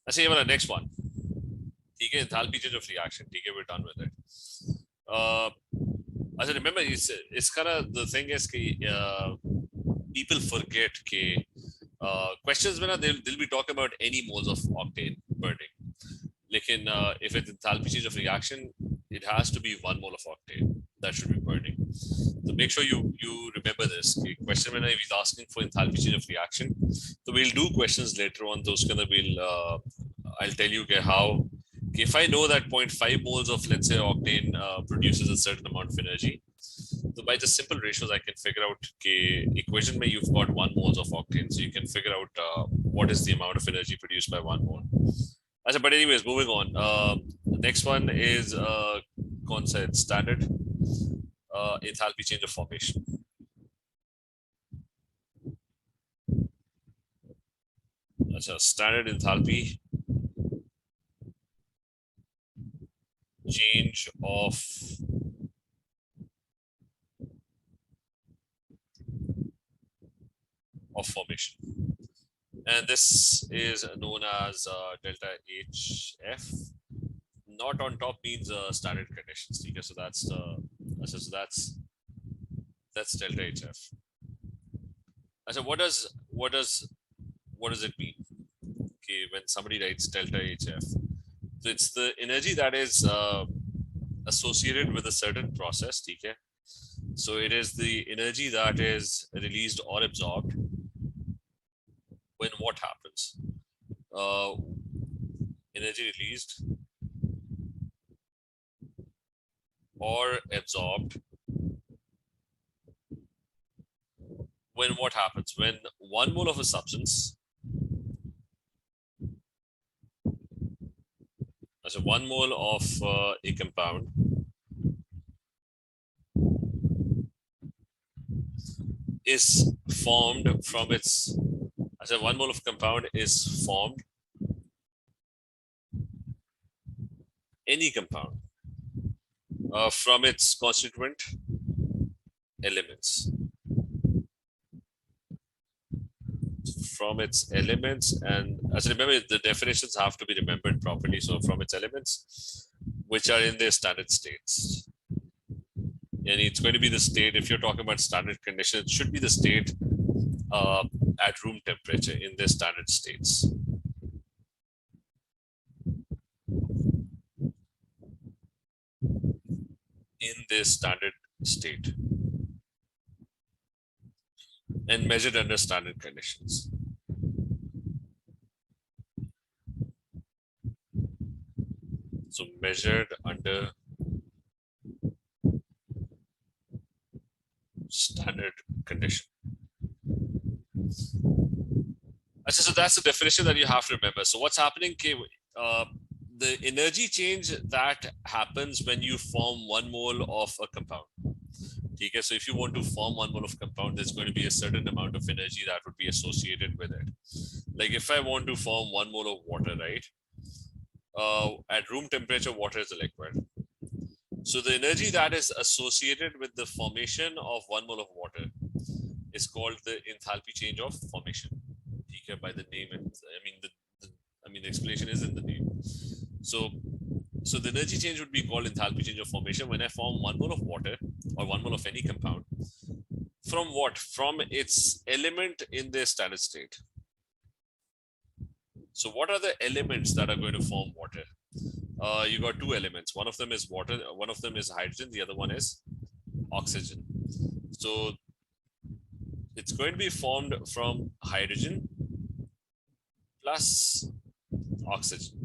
अच्छा ये वाला next one. ठीक है, enthalpy change of reaction. ठीक है, we're done with it. अच्छा remember it's kind of the thing is कि people forget कि questions में ना they'll be talking about any moles of octane burning. लेकिन if it's enthalpy change of reaction, it has to be 1 mole of octane that should be burning. So make sure you remember this. Okay? Question when I was asking for enthalpy change of reaction. So we'll do questions later on. Those kind of I'll tell you okay, how. Okay, if I know that 0.5 moles of let's say octane produces a certain amount of energy, so by just simple ratios I can figure out okay, equation where you've got 1 moles of octane, so you can figure out what is the amount of energy produced by 1 mole. But anyways, moving on. The next one is concept standard enthalpy change of formation. Standard enthalpy change of formation, and this is known as delta HF. Not on top means standard conditions. Okay, so that's that's delta HF. So what does it mean? Okay, when somebody writes delta HF, so it's the energy that is associated with a certain process. Okay, so it is the energy that is released or absorbed when what happens? Uh, Energy released or absorbed when what happens? When 1 mole of a substance, so 1 mole of a compound is formed from its, as 1 mole of compound is formed, any compound, from its constituent elements. From its elements, and as remember, the definitions have to be remembered properly. So from its elements, which are in their standard states. And it's going to be the state, if you're talking about standard conditions, it should be the state at room temperature in their standard states. In their standard state. And measured under standard conditions. So measured under standard condition. So that's the definition that you have to remember. So what's happening? The energy change that happens when you form 1 mole of a compound. Okay, so if you want to form 1 mole of compound, there's going to be a certain amount of energy that would be associated with it. Like if I want to form 1 mole of water, right? At room temperature, water is a liquid. So the energy that is associated with the formation of 1 mole of water is called the enthalpy change of formation. Okay, by the name, the explanation is in the name. So the energy change would be called enthalpy change of formation when I form 1 mole of water or 1 mole of any compound. From what? From its element in their standard state. So what are the elements that are going to form water? You got 2 elements. One of them is water, one of them is hydrogen, the other one is oxygen. So it's going to be formed from hydrogen plus oxygen.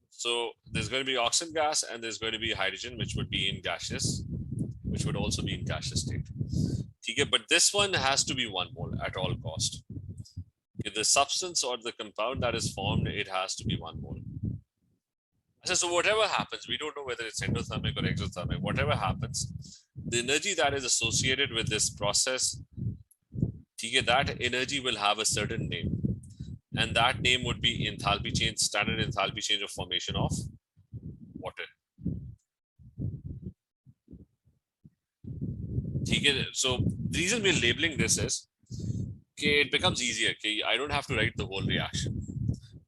So there's going to be oxygen gas and there's going to be hydrogen, which would be in gaseous, which would also be in gaseous state. Okay, but this one has to be 1 mole at all cost. Okay, the substance or the compound that is formed, it has to be 1 mole. So whatever happens, we don't know whether it's endothermic or exothermic, whatever happens, the energy that is associated with this process, okay, that energy will have a certain name. And that name would be enthalpy change, standard enthalpy change of formation of water. So the reason we're labeling this is, it becomes easier. I don't have to write the whole reaction.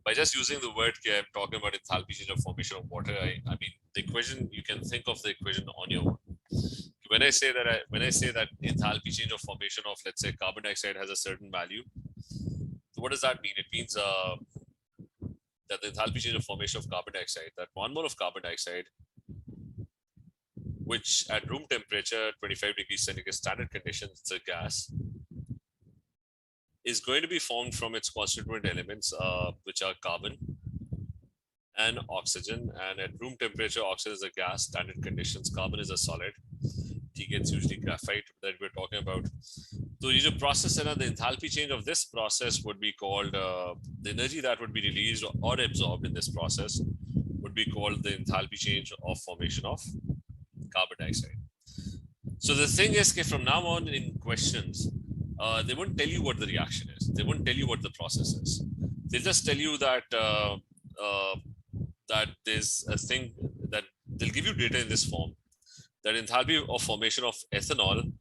By just using the word, I'm talking about enthalpy change of formation of water. I mean, the equation, you can think of the equation on your own. When I say that enthalpy change of formation of, let's say, carbon dioxide has a certain value, so what does that mean? It means that the enthalpy change of formation of carbon dioxide, that 1 mole of carbon dioxide, which at room temperature, 25 degrees centigrade standard conditions, it's a gas, is going to be formed from its constituent elements, which are carbon and oxygen. And at room temperature, oxygen is a gas, standard conditions, carbon is a solid. It's usually graphite that we're talking about. So you process, and the enthalpy change of this process would be called, the energy that would be released or absorbed in this process would be called the enthalpy change of formation of carbon dioxide. So the thing is, from now on in questions, they won't tell you what the reaction is. They won't tell you what the process is. They'll just tell you that that there's a thing that they'll give you data in this form, that enthalpy of formation of ethanol,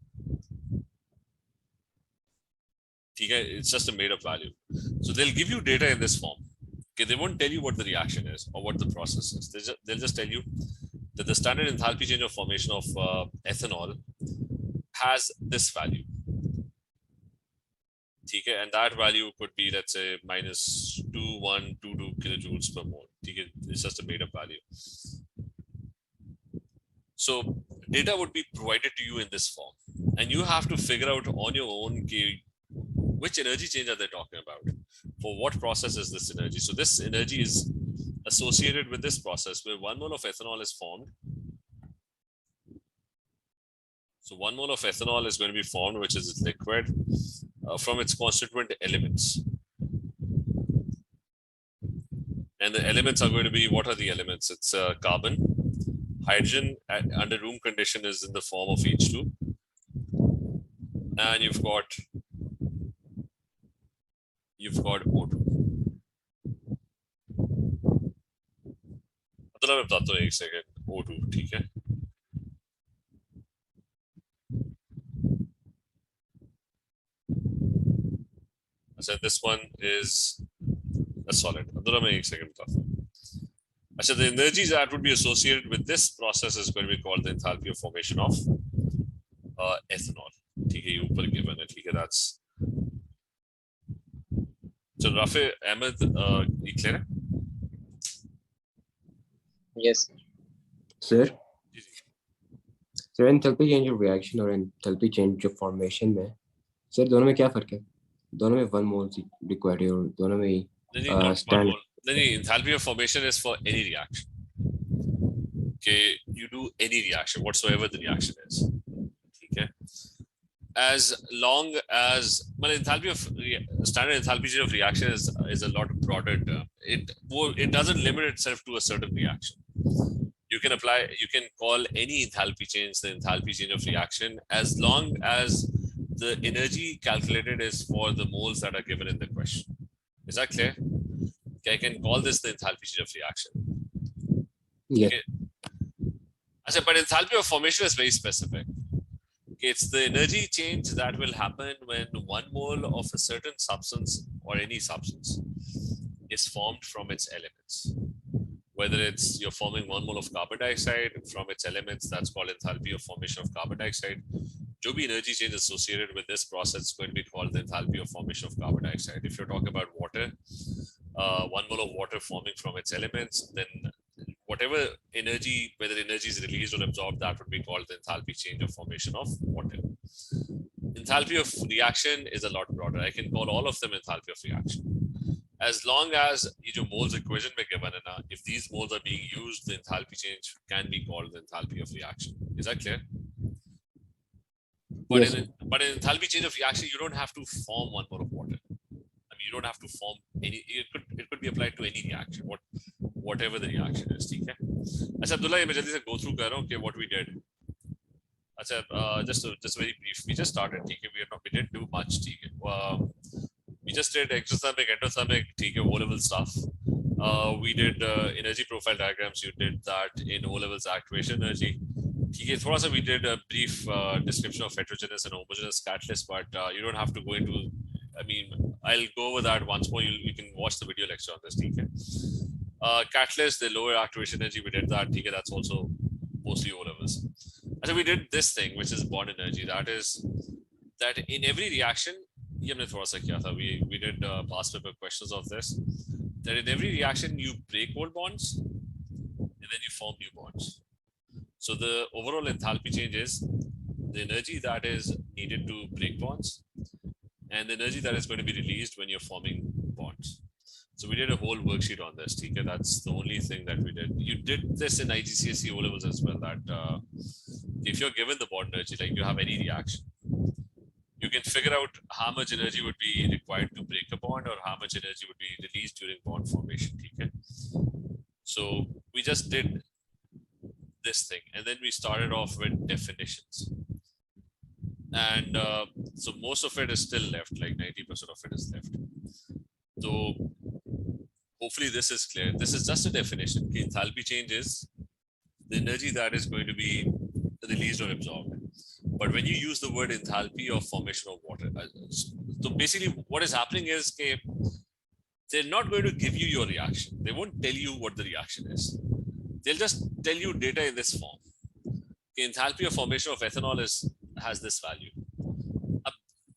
it's just a made up value. So they'll give you data in this form. Okay, they won't tell you what the reaction is or what the process is. They'll just tell you that the standard enthalpy change of formation of ethanol has this value. And that value could be, let's say, minus 2122 kilojoules per mole. It's just a made up value. So data would be provided to you in this form, and you have to figure out on your own which energy change are they talking about? For what process is this energy? So this energy is associated with this process where 1 mole of ethanol is formed. So 1 mole of ethanol is going to be formed, which is liquid, from its constituent elements. And the elements are going to be, what are the elements? It's carbon, hydrogen under room condition is in the form of H2. And you've got O2. मैं बताता हूँ एक second. O2, ठीक है. अच्छा, this one is a solid. मैं एक second बताता हूँ. अच्छा, the energies that would be associated with this process is going to be called the enthalpy of formation of ethanol. ठीक है, ये ऊपर given है. ठीक है, that's. So Rafi, Ahmed, you clear? Yes, sir. Sir, enthalpy change of reaction और enthalpy change of formation में, sir, दोनों में क्या फर्क है? दोनों में 1 mole required है और दोनों में standard. Enthalpy of formation is for any reaction. Okay, you do any reaction, whatsoever the reaction is. Okay. As long as enthalpy of standard enthalpy change of reaction is a lot broader term. It doesn't limit itself to a certain reaction. You can call any enthalpy change the enthalpy change of reaction, as long as the energy calculated is for the moles that are given in the question. Is that clear? Okay, I can call this the enthalpy change of reaction. Yeah. Okay. But enthalpy of formation is very specific. It's the energy change that will happen when 1 mole of a certain substance or any substance is formed from its elements. Whether it's you're forming 1 mole of carbon dioxide from its elements, that's called enthalpy of formation of carbon dioxide. जो भी energy change associated with this process is going to be called the enthalpy of formation of carbon dioxide. If you're talking about water, 1 mole of water forming from its elements, then whatever energy, whether energy is released or absorbed, that would be called the enthalpy change of formation of water. Enthalpy of reaction is a lot broader. I can call all of them enthalpy of reaction. As long as your moles equation में given है ना, if these moles are being used, the enthalpy change can be called the enthalpy of reaction. Is that clear? But, yes. But in enthalpy change of reaction, you don't have to form 1 mole of water. I mean, you don't have to form any. It could be applied to any reaction, whatever the reaction is. ठीक है? अच्छा अब्दुल्ला, ये मैं जल्दी से go through कर रहा हूँ कि what we did. अच्छा, just very brief. We just started. ठीक है? We didn't do much. ठीक है? We just did exothermic, endothermic, ठीक है? O-level stuff. We did energy profile diagrams. You did that in O-levels actuation energy. ठीक है? थोड़ा सा we did a brief description of heterogeneous and homogeneous catalyst, but you don't have to go into I mean, I'll go over that once more. You can watch the video lecture on this. Okay. Catalyst, the lower activation energy, we did that. Okay, that's also mostly O levels. And so we did this thing, which is bond energy. That is that in every reaction, we did past paper questions of this. That in every reaction you break old bonds and then you form new bonds. So the overall enthalpy change is the energy that is needed to break bonds and the energy that is going to be released when you're forming bonds. So we did a whole worksheet on this. Okay, that's the only thing that we did. You did this in IGCSE O levels as well. That if you're given the bond energy, like you have any reaction, you can figure out how much energy would be required to break a bond or how much energy would be released during bond formation. Okay, so we just did this thing, and then we started off with definitions. And so most of it is still left, like 90% of it is left. So hopefully this is clear. This is just a definition. Okay, enthalpy change is the energy that is going to be released or absorbed. But when you use the word enthalpy of formation of water, so basically what is happening is okay, they're not going to give you your reaction. They won't tell you what the reaction is. They'll just tell you data in this form. The enthalpy of formation of ethanol has this value.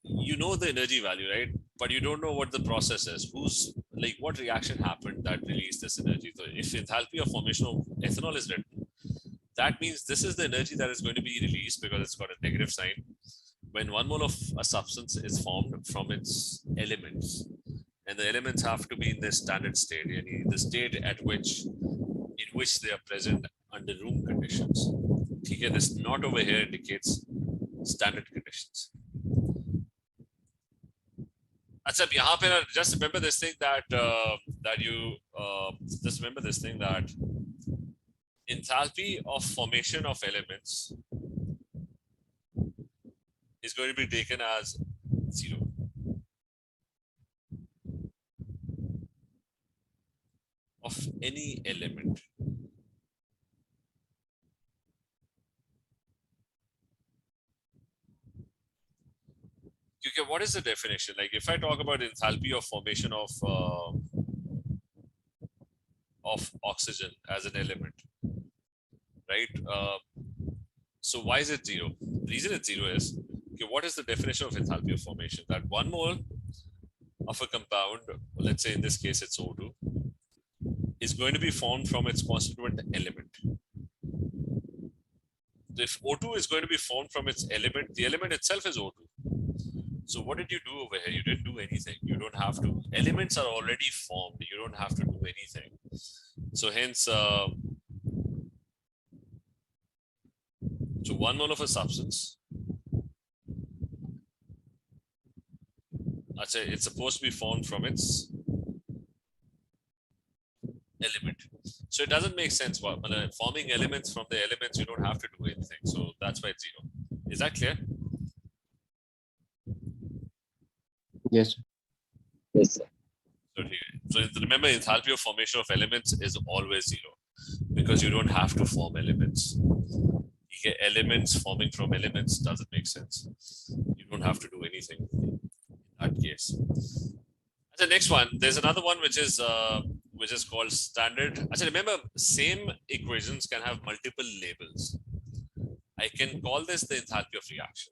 You know the energy value, right? But you don't know what the process is. What reaction happened that released this energy. So if enthalpy of formation of ethanol is written, that means this is the energy that is going to be released because it's got a negative sign when 1 mole of a substance is formed from its elements. And the elements have to be in their standard state, the state in which they are present under room conditions. Okay, this knot over here indicates standard conditions. Achha, yahan pe just remember this thing that just remember this thing that enthalpy of formation of elements is going to be taken as 0. Of any element. Okay, what is the definition? Like if I talk about enthalpy of formation of oxygen as an element, right? So why is it 0? The reason it's 0 is, okay, what is the definition of enthalpy of formation? That 1 mole of a compound, let's say in this case it's O2, is going to be formed from its constituent element. So if O2 is going to be formed from its element, the element itself is O2. So what did you do over here? You didn't do anything. You don't have to. Elements are already formed. You don't have to do anything. So hence, so 1 mole of a substance, it's supposed to be formed from its element. So it doesn't make sense. Forming elements from the elements, you don't have to do anything. So that's why it's 0. Is that clear? Yes. Yes, sir. So remember, enthalpy of formation of elements is always 0 because you don't have to form elements. Elements forming from elements doesn't make sense. You don't have to do anything in that case. The next one, there's another one which is called standard. Remember, same equations can have multiple labels. I can call this the enthalpy of reaction.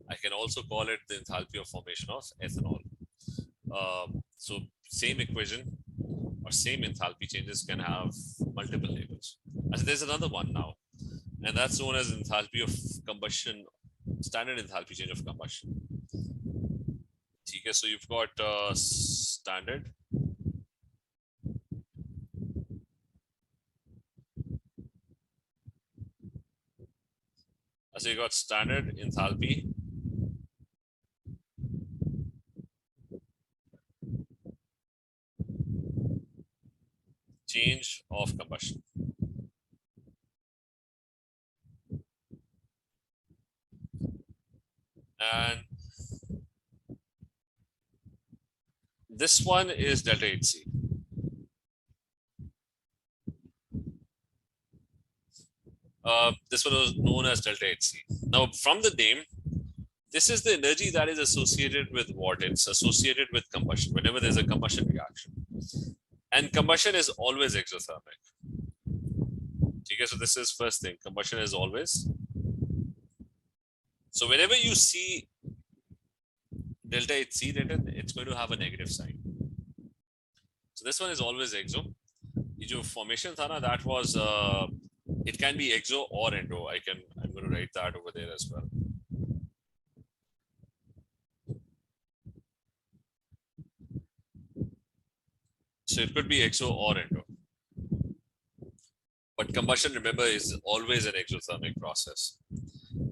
I can also call it the enthalpy of formation of ethanol. So same equation or same enthalpy changes can have multiple labels. There's another one now, and that's known as enthalpy of combustion, standard enthalpy change of combustion. Okay, so you've got standard. So you got standard enthalpy. Change of combustion. And this one is delta HC. This one was known as delta HC. Now, from the name, this this is the energy that is associated with what? It's associated with combustion, whenever there's a combustion reaction. And combustion is always exothermic. Okay, so this is first thing, combustion is always. So whenever you see delta HC written, it's going to have a negative sign. So this one is always exo. The formation thana, that was it can be exo or endo. I'm going to write that over there as well. So it could be exo or endo. But combustion, remember, is always an exothermic process.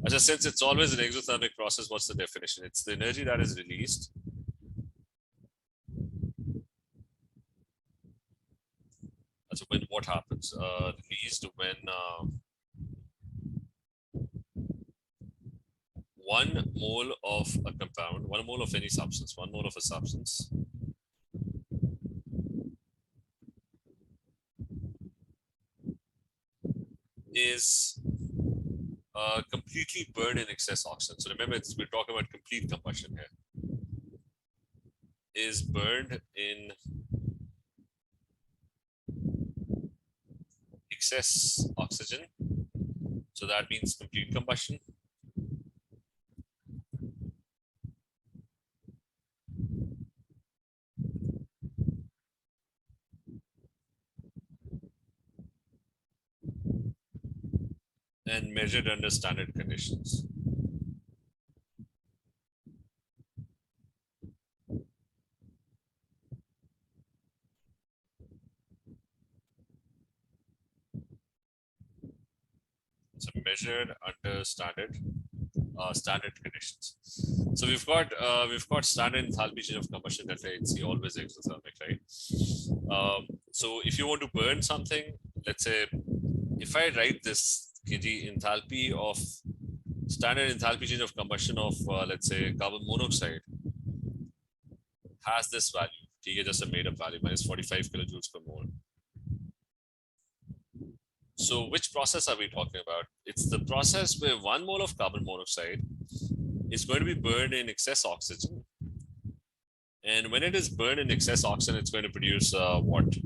Since it's always an exothermic process, what's the definition? It's the energy that is released so when what happens? Released when 1 mole of a compound, 1 mole of any substance, 1 mole of a substance is completely burned in excess oxygen. So remember, we're talking about complete combustion here. Is burned in excess oxygen. So that means complete combustion. And measured under standard conditions. So measured under standard conditions. So we've got standard enthalpy change of combustion delta HC, always exothermic, right? So if you want to burn something, let's say if I write this kg enthalpy of standard enthalpy change of combustion of let's say carbon monoxide has this value, just a made up value, minus 45 kilojoules per mole. So which process are we talking about? It's the process where 1 mole of carbon monoxide is going to be burned in excess oxygen. And when it is burned in excess oxygen, it's going to produce what?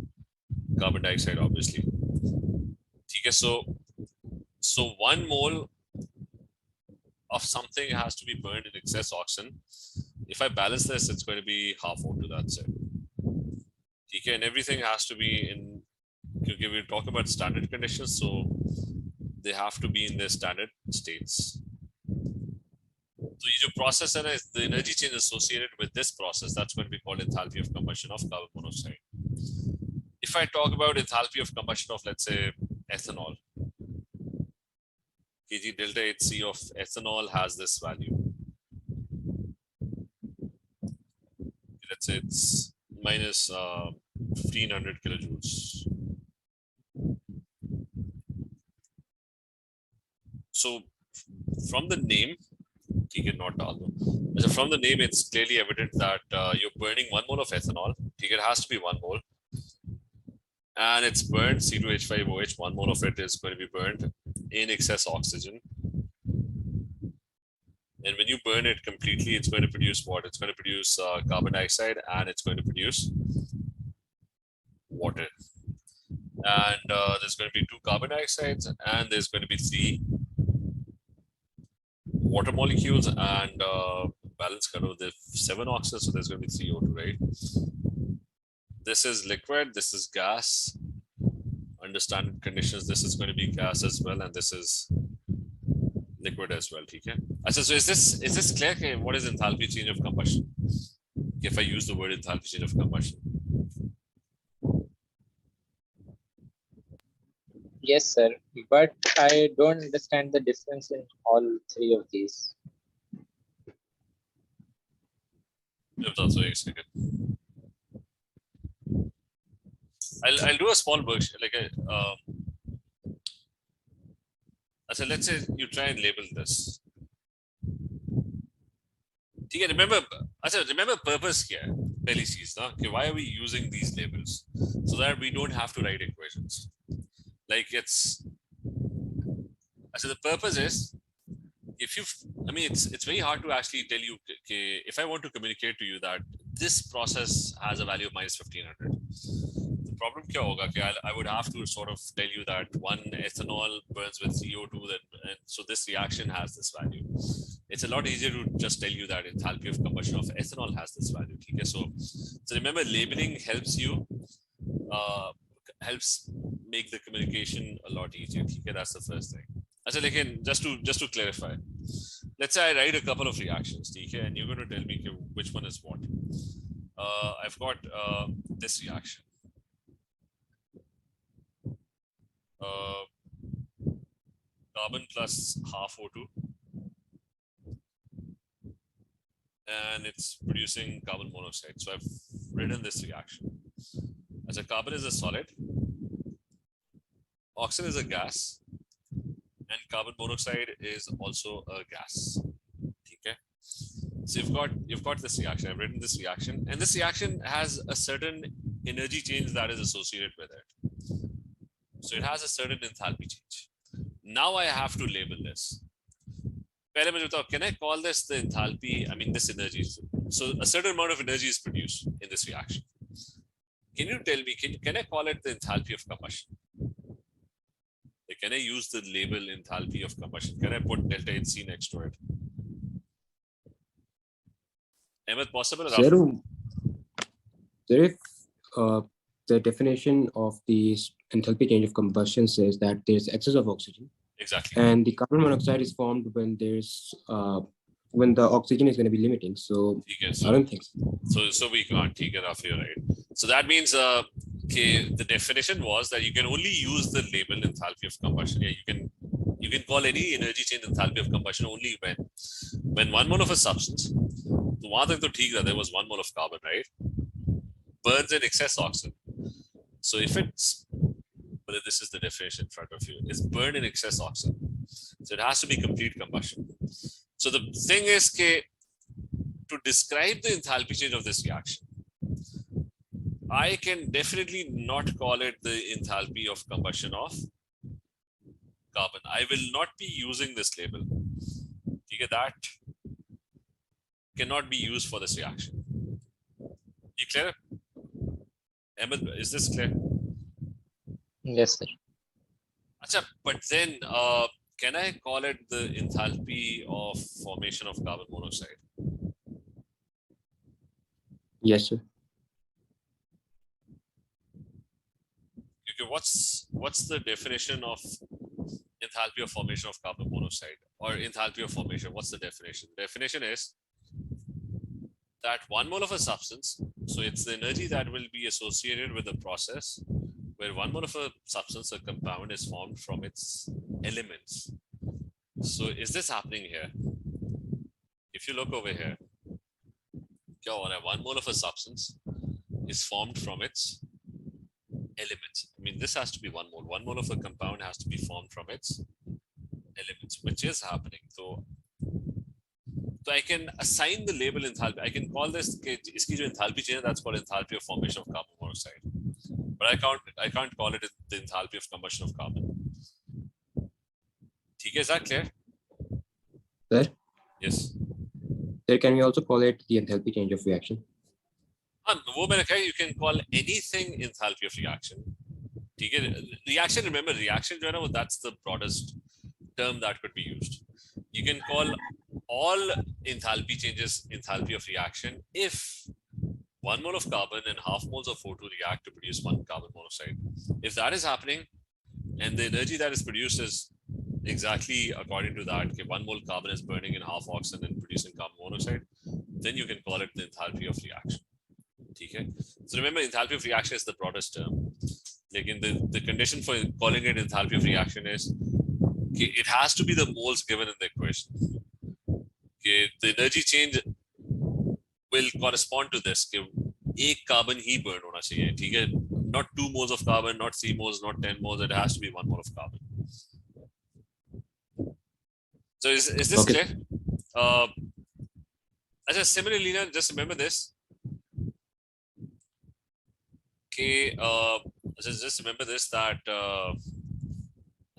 Carbon dioxide, obviously. Okay, so 1 mole of something has to be burned in excess oxygen. If I balance this, it's going to be half O2, that's it. Okay, and everything has to be in, okay, we're talking about standard conditions, so they have to be in their standard states. So your process and the energy change associated with this process, that's going to be called enthalpy of combustion of carbon monoxide. If I talk about enthalpy of combustion of, let's say, ethanol, kg delta HC of ethanol has this value. Let's say it's minus 1500 kilojoules. So from the name, so from the name, it's clearly evident that you're burning 1 mole of ethanol. It has to be 1 mole. And it's burned, C2H5OH, 1 mole of it is going to be burned in excess oxygen. And when you burn it completely, it's going to produce what? It's going to produce carbon dioxide and it's going to produce water. And there's going to be 2 carbon dioxides and there's going to be 3 water molecules and balance karo, there's 7 oxygen, so there's going to be 3 O2, right? This is liquid, this is gas. Under standard conditions, this is going to be gas as well, and this is liquid as well. Okay. So is this clear? Okay, what is enthalpy change of combustion? If I use the word enthalpy change of combustion. Yes, sir. But I don't understand the difference in all 3 of these. It's also explained. I'll do a small worksheet, like a. So let's say you try and label this. Okay, remember purpose here. Okay, why are we using these labels? So that we don't have to write equations. Like it's. So the purpose is if you, I mean, it's very hard to actually tell you, okay, if I want to communicate to you that this process has a value of minus 1500. The problem kya hoga, I would have to sort of tell you that one ethanol burns with CO2, and so this reaction has this value. It's a lot easier to just tell you that enthalpy of combustion of ethanol has this value. Okay? So remember, labeling helps you, uh, helps make the communication a lot easier. Okay? That's the first thing. Again, just to clarify, let's say I write a couple of reactions, okay, and you're going to tell me which one is what. I've got this reaction. Carbon plus half O2, and it's producing carbon monoxide. So I've written this reaction. As a carbon is a solid, oxygen is a gas, and carbon monoxide is also a gas. Okay. So you've got this reaction. I've written this reaction, and this reaction has a certain energy change that is associated with it. So it has a certain enthalpy change. Now I have to label this. Can I call this the enthalpy? I mean, this energy. So a certain amount of energy is produced in this reaction. Can you tell me, can I call it the enthalpy of combustion? Like, can I use the label enthalpy of combustion? Can I put delta Hc next to it? Ahmed, possible? Sir, if the definition of the enthalpy change of combustion says that there's excess of oxygen. Exactly. And the carbon monoxide is formed when there's when the oxygen is going to be limiting. So, I don't think so. So we can't take it off here, right? So that means okay, the definition was that you can only use the label enthalpy of combustion. Yeah, you can call any energy change enthalpy of combustion only when 1 mole of a substance. So there was 1 mole of carbon, right? Burns in excess oxygen. So if it's, but this is the definition in front of you, is burned in excess oxygen. So it has to be complete combustion. So the thing is, to describe the enthalpy change of this reaction, I can definitely not call it the enthalpy of combustion of carbon. I will not be using this label. Okay, that cannot be used for this reaction. You clear? Ahmed, is this clear? Yes, sir. Achha, but then can I call it the enthalpy of formation of carbon monoxide? Yes, sir. Okay, what's the definition of enthalpy of formation of carbon monoxide, or enthalpy of formation? What's the definition? Definition is that 1 mole of a substance, so it's the energy that will be associated with the process where 1 mole of a substance, a compound, is formed from its elements. So is this happening here? If you look over here, 1 mole of a substance is formed from its elements. I mean, this has to be 1 mole. 1 mole of a compound has to be formed from its elements, which is happening. So I can assign the label enthalpy. I can call this, iski jo enthalpy change, that's called enthalpy of formation of carbon monoxide. But I can't call it the enthalpy of combustion of carbon. Okay, is that clear? Sir? Yes. Sir, can we also call it the enthalpy change of reaction? You can call anything enthalpy of reaction. Reaction, remember, reaction, that's the broadest term that could be used. You can call all enthalpy changes enthalpy of reaction if 1 mole of carbon and half moles of O2 react to produce 1 carbon monoxide. If that is happening, and the energy that is produced is exactly according to that, okay, 1 mole carbon is burning in half oxygen and producing carbon monoxide, then you can call it the enthalpy of reaction. Okay? So remember, enthalpy of reaction is the broadest term. Like the condition for calling it enthalpy of reaction is, okay, it has to be the moles given in the equation. Okay, the energy change will correspond to this. Okay, एक carbon ही burn होना चाहिए, ठीक है? Not 2 moles of carbon, not 3 moles, not 10 moles. It has to be 1 mole of carbon. So is this Okay. clear? Similarly, just remember this. Okay, just remember this, that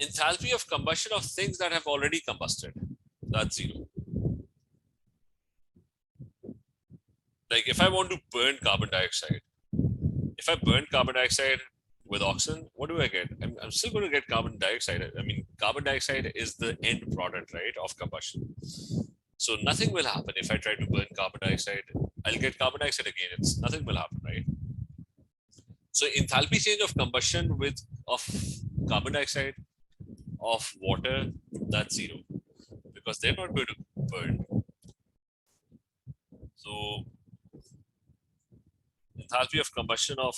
enthalpy of combustion of things that have already combusted. That's 0. Like if I want to burn carbon dioxide, if I burn carbon dioxide with oxygen, what do I get? I'm still going to get carbon dioxide. I mean, carbon dioxide is the end product, right, of combustion. So nothing will happen if I try to burn carbon dioxide. I'll get carbon dioxide again. It's nothing will happen, right? So enthalpy change of combustion of carbon dioxide of water, that's 0 because they're not going to burn. So enthalpy of combustion of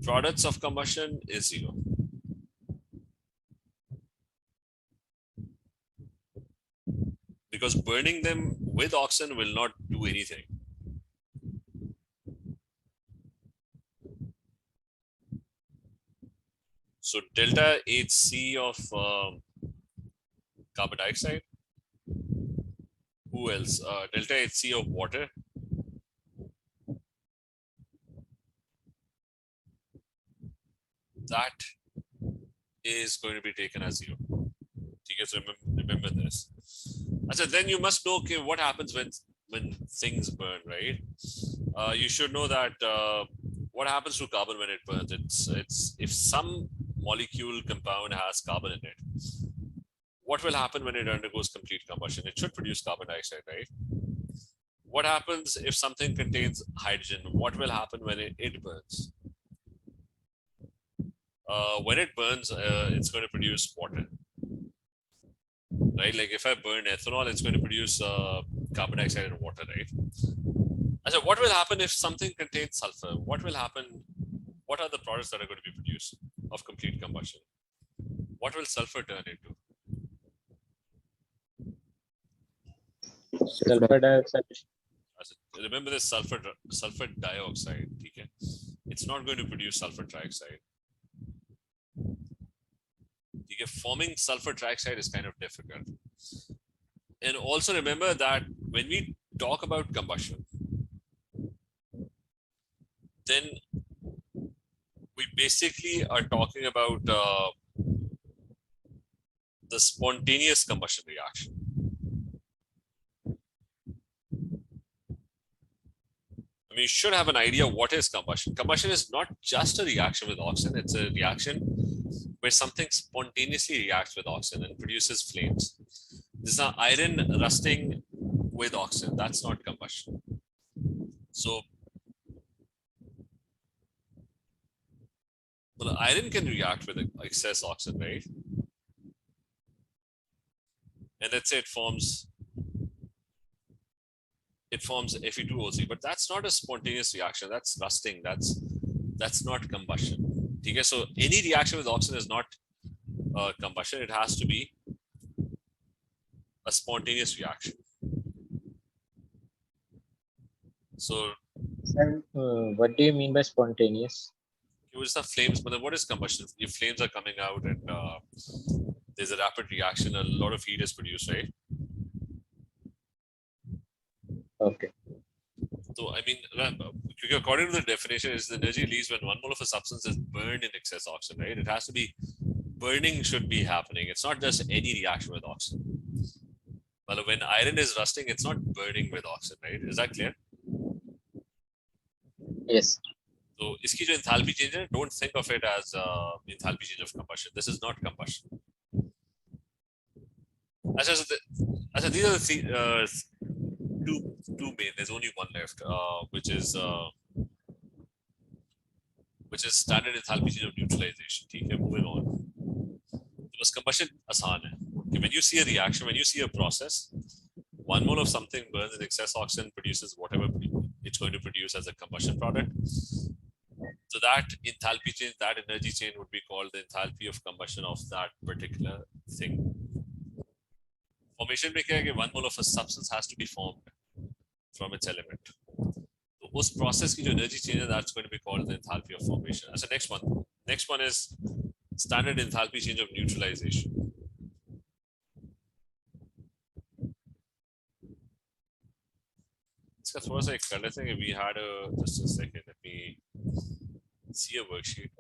products of combustion is 0. Because burning them with oxygen will not do anything. So delta HC of carbon dioxide. Who else? Delta HC of water. That is going to be taken as 0. You guys remember this. So then you must know, okay, what happens when things burn, right? You should know that what happens to carbon when it burns. It's if some molecule compound has carbon in it, what will happen when it undergoes complete combustion? It should produce carbon dioxide, right? What happens if something contains hydrogen? What will happen when it burns? When it burns, it's going to produce water, right? Like if I burn ethanol, it's going to produce carbon dioxide and water, right? So what will happen if something contains sulfur? What will happen? What are the products that are going to be produced of complete combustion? What will sulfur turn into? Sulfur dioxide. Remember this sulfur dioxide. Okay? It's not going to produce sulfur trioxide. Okay? Forming sulfur trioxide is kind of difficult. And also remember that when we talk about combustion, then we basically are talking about the spontaneous combustion reaction. I mean, you should have an idea what is combustion. Combustion is not just a reaction with oxygen, it's a reaction where something spontaneously reacts with oxygen and produces flames. This is iron rusting with oxygen. That's not combustion. So, well, iron can react with excess oxygen, right? And let's say it forms Fe2O3, but that's not a spontaneous reaction. That's rusting. That's not combustion. Okay, so any reaction with oxygen is not combustion. It has to be a spontaneous reaction. So, what do you mean by spontaneous? it was the flames, but then what is combustion? If flames are coming out and there's a rapid reaction, a lot of heat is produced, right? Okay. So, I mean, according to the definition, is the energy released when 1 mole of a substance is burned in excess oxygen, right? It has to be, burning should be happening. It's not just any reaction with oxygen. Well, when iron is rusting, it's not burning with oxygen, right? Is that clear? Yes. So, iski jo enthalpy change hai, don't think of it as enthalpy change of combustion. This is not combustion. So these are the two main. There's only one left, which is standard enthalpy change of neutralization. Okay, moving on. Because combustion आसान है. Okay, when you see a reaction, when you see a process, 1 mole of something burns in excess oxygen, produces whatever it's going to produce as a combustion product. So that enthalpy change, that energy change would be called the enthalpy of combustion of that particular thing. Formation में क्या है कि 1 mole of a substance has to be formed from its element. So उस process की जो energy change है, that's going to be called the enthalpy of formation. So next one is standard enthalpy change of neutralization. इसका थोड़ा सा एक कर लेते हैं कि we had just a second, let me see a worksheet.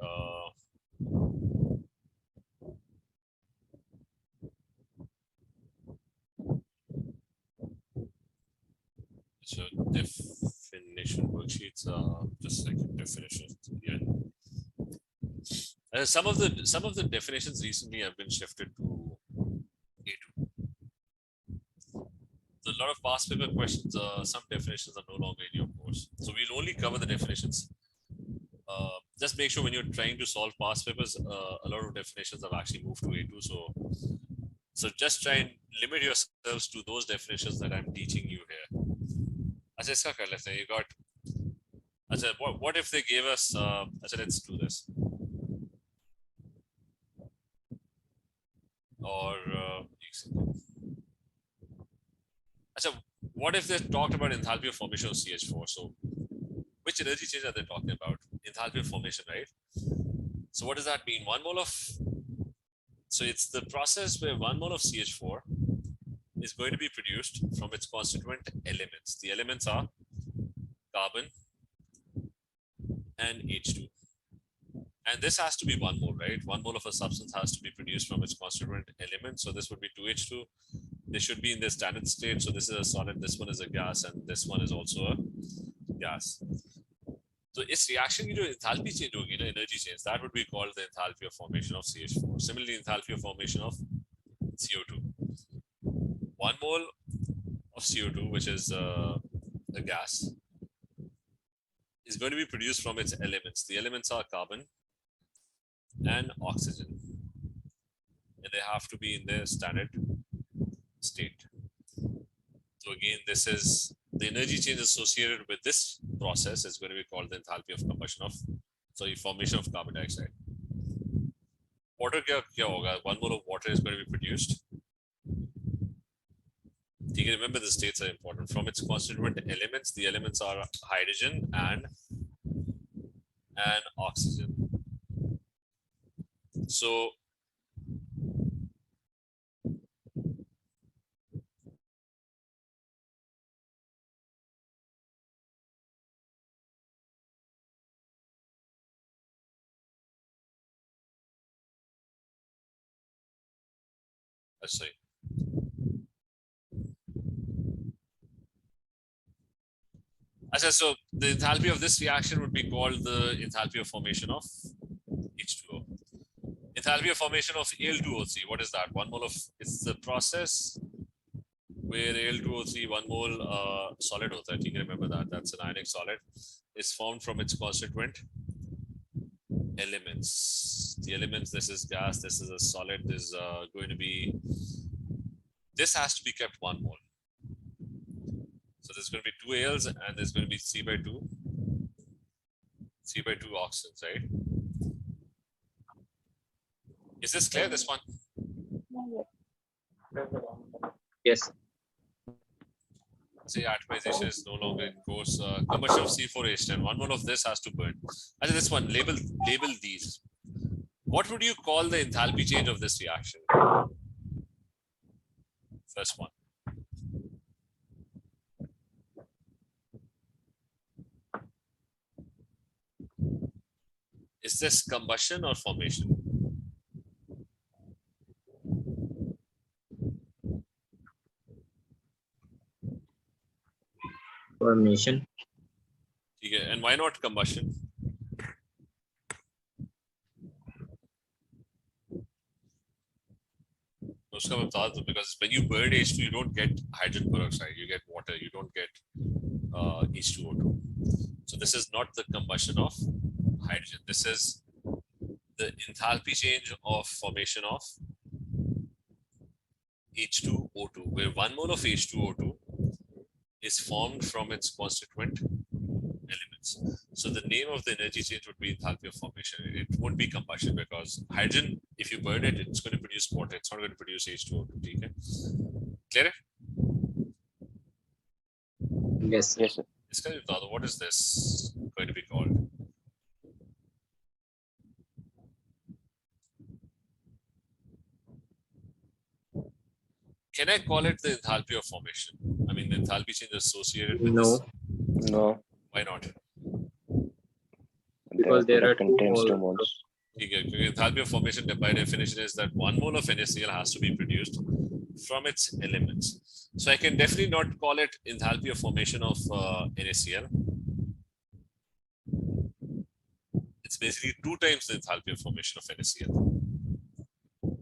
So definition worksheets are just like definitions. Yeah. Some of the definitions recently have been shifted to A2. So a lot of past paper questions, some definitions are no longer in your course. So we'll only cover the definitions. Just make sure when you're trying to solve past papers, a lot of definitions have actually moved to A2. So just try and limit yourselves to those definitions that I'm teaching you here. Acha, iska kar lete hain. You got. Acha, what if they gave us? Acha, let's do this. Or Acha, what if they talked about enthalpy of formation of CH4? So which energy change are they talking about? Enthalpy of formation, right? So what does that mean? 1 mole of. So it's the process where 1 mole of CH4 is going to be produced from its constituent elements. The elements are carbon and H2. And this has to be 1 mole, right? 1 mole of a substance has to be produced from its constituent element. So this would be 2H2. They should be in their standard state. So this is a solid, this one is a gas, and this one is also a gas. So its reaction to enthalpy change, energy change, that would be called the enthalpy of formation of CH4. Similarly, enthalpy of formation of CO2. 1 mole of CO2, which is a gas, is going to be produced from its elements. The elements are carbon and oxygen, and they have to be in their standard state. So again, this is the energy change associated with this process is going to be called the enthalpy of combustion of, sorry, formation of carbon dioxide. Water kya hoga? 1 mole of water is going to be produced. You can remember the states are important. From its constituent elements, the elements are hydrogen and oxygen. So let's see. So the enthalpy of this reaction would be called the enthalpy of formation of H2O. Enthalpy of formation of Al2O3, what is that? 1 mole of, it's the process where Al2O3, 1 mole solid hota hai. You can remember that, that's an ionic solid, is formed from its constituent elements. The elements, this is gas, this is a solid, this is going to be, this has to be kept 1 mole. So there's going to be 2 Als and there's going to be 3/2 oxygens, right? Is this clear, this one? Yes. Say atomization is no longer in course. Combustion of C4H10. 1 mole of this has to burn. Actually, this one, label these. What would you call the enthalpy change of this reaction? First one. Is this combustion or formation? Formation. Okay, and why not combustion? Because when you burn H2, you don't get hydrogen peroxide, you get water, you don't get H2O2. So this is not the combustion of hydrogen. This is the enthalpy change of formation of H2O2, where 1 mole of H2O2 is formed from its constituent elements. So the name of the energy change would be enthalpy of formation. It won't be combustion because hydrogen, if you burn it, it's going to produce water. It's not going to produce H2O2. Okay? Clear? Yes. Yes, sir. What is this going to be called? Can I call it the enthalpy of formation? I mean, the enthalpy change associated with this. No. Why not? Because there are contains 2 moles. moles. Enthalpy of formation by definition is that 1 mole of NaCl has to be produced from its elements. So I can definitely not call it enthalpy of formation of NaCl. It's basically 2 times the enthalpy of formation of NaCl.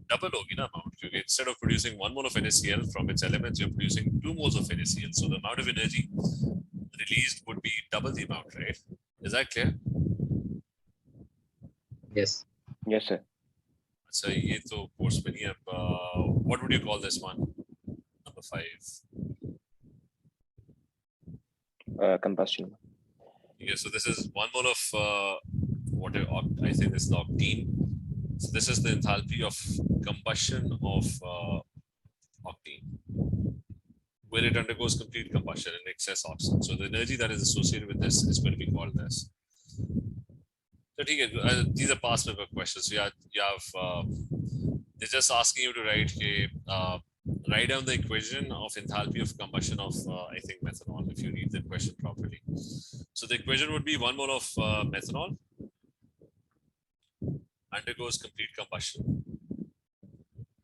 Double hogi na amount. Instead of producing 1 mole of NaCl from its elements, you're producing 2 moles of NaCl. So the amount of energy released would be double the amount, right? Is that clear? Yes. Yes, sir. So ये तो course में नहीं है. What would you call this one? Number 5. Combustion. Yeah, so this is 1 mole of what I think this is the octene. So this is the enthalpy of combustion of octene, where it undergoes complete combustion in excess oxygen. So the energy that is associated with this is going to be called this. So these are past paper questions. So they're just asking you to write down the equation of enthalpy of combustion of I think methanol, if you read the question properly. So the equation would be 1 mole of methanol undergoes complete combustion,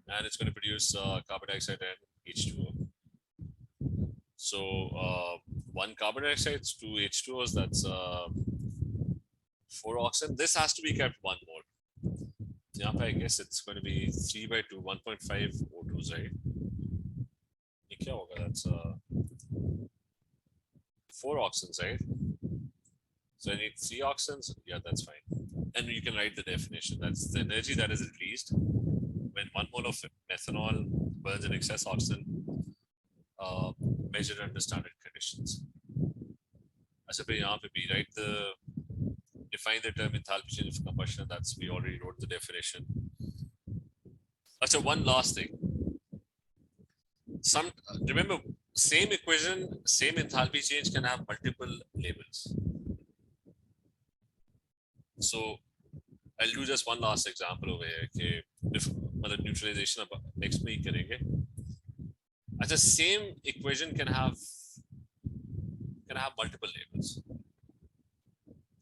and it's going to produce carbon dioxide and H2O. So 1 carbon dioxide, 2 H2Os, that's 4 oxygen. This has to be kept 1 mole. So I guess it's going to be 3 by 2, 1.5 O2s, right? That's 4 oxygens, right? So I need 3 oxygens. Yeah, that's fine. And you can write the definition. That's the energy that is released when 1 mole of methanol burns in excess oxygen measured under standard conditions. As right, define the term enthalpy change of combustion. That's we already wrote the definition. So one last thing. Remember, same equation, same enthalpy change can have multiple labels. So I'll do just one last example over here. Okay, neutralization next week karenge. The same equation can have multiple labels.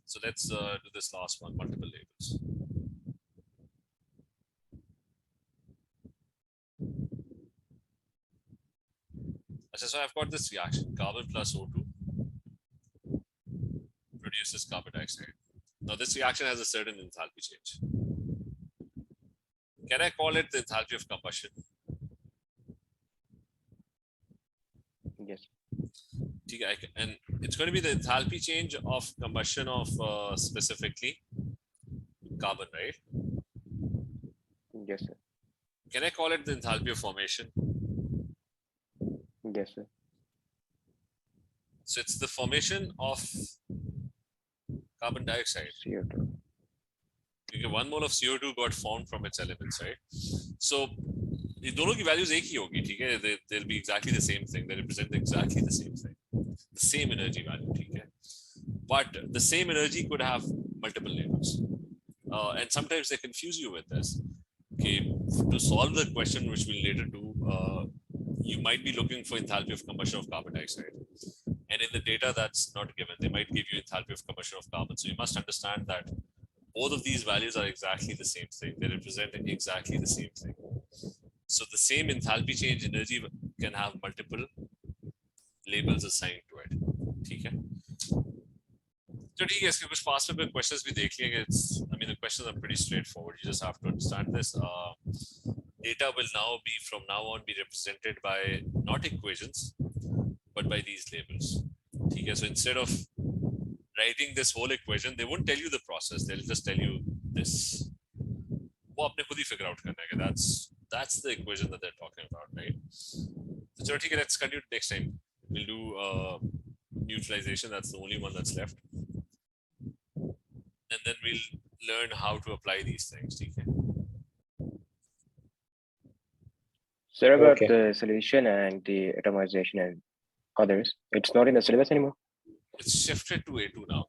So let's do this last one, multiple labels. So I've got this reaction, carbon plus O2 produces carbon dioxide. Now this reaction has a certain enthalpy change. Can I call it the enthalpy of combustion? Yes. And it's going to be the enthalpy change of combustion of specifically carbon, right? Yes, sir. Can I call it the enthalpy of formation? Yes, sir. So it's the formation of carbon dioxide. CO2. Okay, 1 mole of CO2 got formed from its elements, right? So these दोनों की values एक ही होगी, ठीक है? They'll be exactly the same thing. They represent exactly the same thing, the same energy value, ठीक है? But the same energy could have multiple labels, and sometimes they confuse you with this. Okay, to solve the question, which we'll later do, you might be looking for enthalpy of combustion of carbon dioxide, and in the data that's not given, they might give you enthalpy of combustion of carbon. So you must understand that both of these values are exactly the same thing. They represent exactly the same thing. So the same enthalpy change energy can have multiple labels assigned to it. ठीक है? So ठीक है, इसके कुछ past paper questions भी देख लेंगे. I mean, the questions are pretty straightforward. You just have to understand this. Data will from now on be represented by not equations, but by these labels. ठीक है? So instead of writing this whole equation, they won't tell you the process. They'll just tell you this. वो आपने खुद ही figure out करना है. That's the equation that they're talking about, right? So okay, let's continue next time. We'll do neutralization. That's the only one that's left, and then we'll learn how to apply these things. Okay? Sir, about the solution and the atomization and others, it's not in the syllabus anymore? It's shifted to A2 now.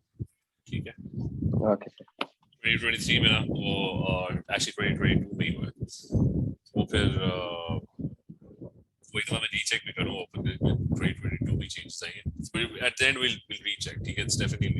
Okay. Okay, sir. 2023 में ना वो actually 2022 में ही हुआ. वो फिर वही तो मैं recheck भी करूँ. 2022 में change चाहिए. At the end we'll recheck. ठीक है, it's definitely